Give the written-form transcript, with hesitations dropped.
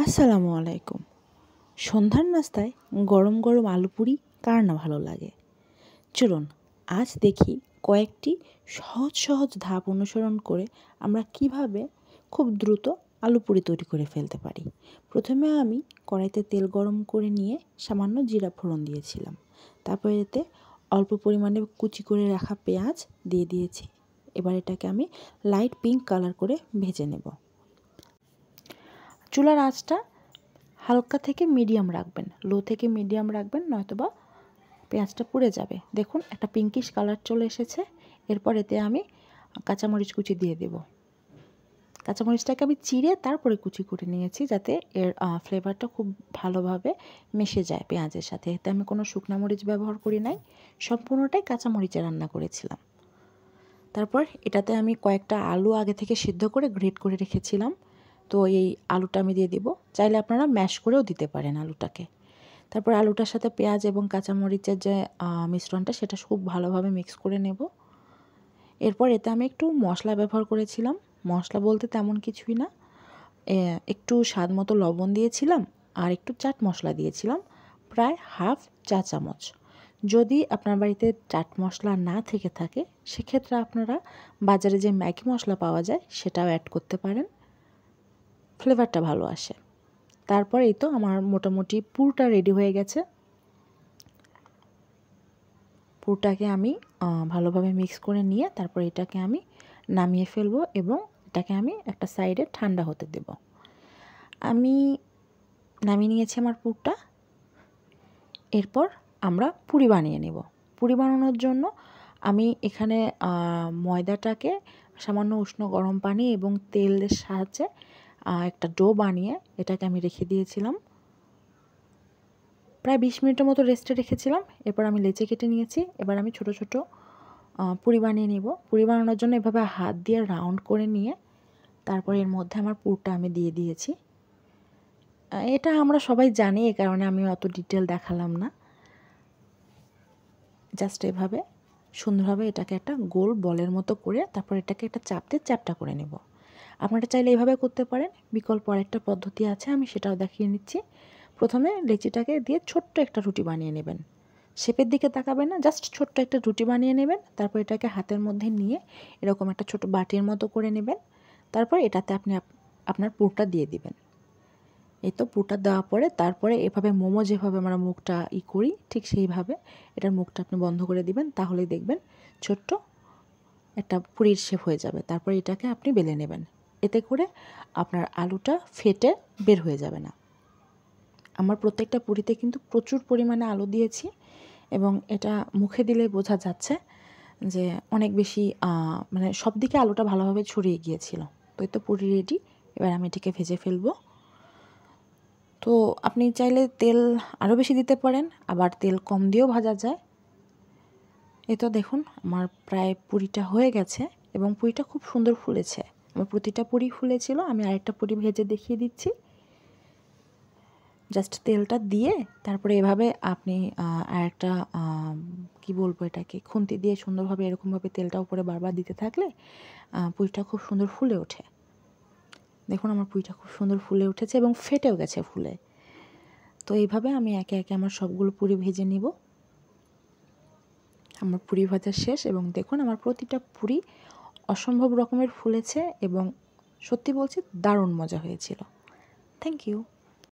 আসসালামু আলাইকুম। সন্ধ্যার নাস্তায় গরম গরম আলু পুরি কার না ভালো লাগে। চলুন আজ দেখি কয়েকটি সহজ সহজ ধাপ অনুসরণ করে আমরা কিভাবে খুব দ্রুত আলু পুরি তৈরি করে ফেলতে পারি। প্রথমে আমি কড়াইতে তেল গরম করে নিয়ে সামান্য জিরা ফোড়ন দিয়েছিলাম। তারপর এতে অল্প পরিমাণে কুচি করে রাখা পেঁয়াজ দিয়ে দিয়েছি। এবার এটাকে আমি লাইট পিঙ্ক কালার করে ভেজে নেব। চুলার আঁচটা হালকা থেকে মিডিয়াম রাখবেন, লো থেকে মিডিয়াম রাখবেন, নয়তোবা পেঁয়াজটা পুড়ে যাবে। দেখুন একটা পিঙ্কিশ কালার চলে এসেছে। এরপর এতে আমি কাঁচামরিচ কুচি দিয়ে দেব। কাঁচামরিচটাকে আমি চিড়ে তারপরে কুচি করে নিয়েছি, যাতে এর ফ্লেভারটা খুব ভালোভাবে মিশে যায় পেঁয়াজের সাথে। এতে আমি কোনো শুকনা মরিচ ব্যবহার করি নাই, সম্পূর্ণটাই কাঁচামরিচে রান্না করেছিলাম। তারপর এটাতে আমি কয়েকটা আলু আগে থেকে সিদ্ধ করে গ্রেট করে রেখেছিলাম, তো এই আলুটা আমি দিয়ে দিব। চাইলে আপনারা ম্যাশ করেও দিতে পারেন আলুটাকে। তারপর আলুটার সাথে পেঁয়াজ এবং কাঁচামরিচের যে মিশ্রণটা, সেটা খুব ভালোভাবে মিক্স করে নেব। এরপর এতে আমি একটু মশলা ব্যবহার করেছিলাম। মশলা বলতে তেমন কিছুই না, একটু স্বাদ মতো লবণ দিয়েছিলাম আর একটু চাট মশলা দিয়েছিলাম, প্রায় হাফ চা চামচ। যদি আপনার বাড়িতে চাট মশলা না থেকে থাকে, সেক্ষেত্রে আপনারা বাজারে যে ম্যাগি মশলা পাওয়া যায় সেটাও অ্যাড করতে পারেন, ফ্লেভারটা ভালো আসে। তারপর এই তো আমার মোটামুটি পুরটা রেডি হয়ে গেছে। পুরটাকে আমি ভালোভাবে মিক্স করে নিয়ে তারপর এটাকে আমি নামিয়ে ফেলবো এবং এটাকে আমি একটা সাইডে ঠান্ডা হতে দেব। আমি নামিয়ে নিয়েছি আমার পুরটা। এরপর আমরা পুরি বানিয়ে নেব। পুরি বানানোর জন্য আমি এখানে ময়দাটাকে সামান্য উষ্ণ গরম পানি এবং তেলের সাহায্যে একটা ডো বানিয়ে এটাকে আমি রেখে দিয়েছিলাম। প্রায় 20 মিনিটের মতো রেস্টে রেখেছিলাম। এরপর আমি লেচি কেটে নিয়েছি। এবার আমি ছোট ছোট পুরি বানিয়ে নিব। পুরি বানানোর জন্য এভাবে হাত দিয়ে রাউন্ড করে নিয়ে তারপর এর মধ্যে আমার পুরটা আমি দিয়ে দিয়েছি। এটা আমরা সবাই জানি, এই কারণে আমি অত ডিটেল দেখালাম না। জাস্ট এভাবে সুন্দরভাবে এটাকে একটা গোল বলের মতো করে তারপর এটাকে একটা চাপ দিয়ে চ্যাপ্টা করে নেব। আপনারা চাইলে এভাবে করতে পারেন, বিকল্প আরেকটা পদ্ধতি আছে, আমি সেটাও দেখিয়ে নিচ্ছি। প্রথমে লেচিটাকে দিয়ে ছোট্ট একটা রুটি বানিয়ে নেবেন। শেপের দিকে তাকাবেন না, জাস্ট ছোট্ট একটা রুটি বানিয়ে নেবেন। তারপর এটাকে হাতের মধ্যে নিয়ে এরকম একটা ছোট বাটির মতো করে নেবেন। তারপর এটাতে আপনি আপনার পুরটা দিয়ে দিবেন। এই তো পুরটা দেওয়ার পরে তারপরে এভাবে মোমো যেভাবে আমরা মুখটা করি, ঠিক সেইভাবে এটার মুখটা আপনি বন্ধ করে দিবেন। তাহলেই দেখবেন ছোট্ট একটা পুরির শেপ হয়ে যাবে। তারপর এটাকে আপনি বেলে নেবেন। এতে করে আপনার আলুটা ফেটে বের হয়ে যাবে না। আমার প্রত্যেকটা পুরিতে কিন্তু প্রচুর পরিমাণে আলু দিয়েছি এবং এটা মুখে দিলে বোঝা যাচ্ছে যে অনেক বেশি মানে সব দিকে আলুটা ভালোভাবে ছড়িয়ে গিয়েছিল। তো এই তো পুরি রেডি। এবার আমি এটিকে ভেজে ফেলবো। তো আপনি চাইলে তেল আরও বেশি দিতে পারেন, আবার তেল কম দিয়েও ভাজা যায়। এই তো দেখুন আমার প্রায় পুরিটা হয়ে গেছে এবং পুরিটা খুব সুন্দর ফুলেছে। আমার প্রতিটা পুরি ফুলেছিল। আমি আরেকটা পুরি ভেজে দেখিয়ে দিচ্ছি। জাস্ট তেলটা দিয়ে তারপরে এভাবে আপনি আরেকটা কী বলবো, এটাকে খুন্তি দিয়ে সুন্দরভাবে এরকমভাবে তেলটা উপরে বারবার দিতে থাকলে পুরিটা খুব সুন্দর ফুলে ওঠে। দেখুন আমার পুরিটা খুব সুন্দর ফুলে উঠেছে এবং ফেটেও গেছে ফুলে। তো এইভাবে আমি একে একে আমার সবগুলো পুরি ভেজে নিব। আমার পুরি ভাজা শেষ এবং দেখুন আমার প্রতিটা পুরি অসম্ভব রকমের ফুলেছে এবং সত্যি বলছি দারুণ মজা হয়েছিল। Thank you.